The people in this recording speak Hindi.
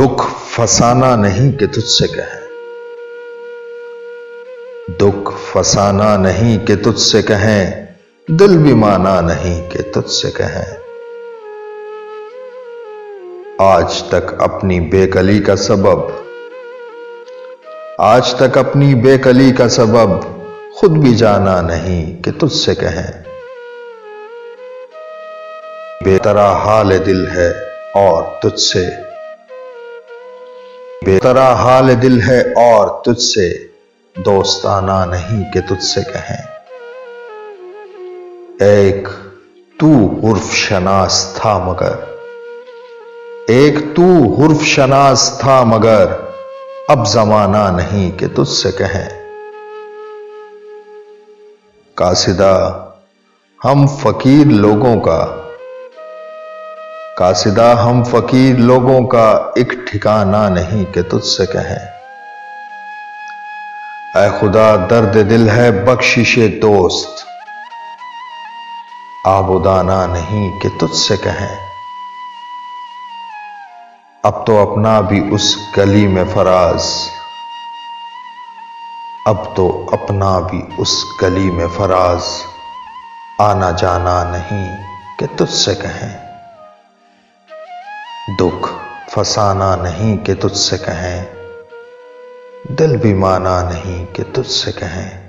दुख फसाना नहीं कि तुझसे कहें, दुख फसाना नहीं कि तुझसे कहें, दिल भी माना नहीं कि तुझसे कहें। आज तक अपनी बेकली का सबब, आज तक अपनी बेकली का सबब खुद भी जाना नहीं कि तुझसे कहें। बेतरा हाल दिल है और तुझसे, बेतरा हाल दिल है और तुझसे दोस्ताना नहीं कि तुझसे कहें। एक तू हुर्फ शनास था मगर, एक तू हुर्फ शनास था मगर अब जमाना नहीं कि तुझसे कहें। कासिदा हम फकीर लोगों का, कासिदा हम फकीर लोगों का एक ठिकाना नहीं कि तुझसे कहें। ऐ खुदा दर्द दिल है बख्शिशे दोस्त, आबुदाना नहीं कि तुझसे कहें। अब तो अपना भी उस गली में फराज, अब तो अपना भी उस गली में फराज, आना जाना नहीं कि तुझसे कहें। दुख फसाना नहीं कि तुझसे कहें, दिल भी माना नहीं कि तुझसे कहें।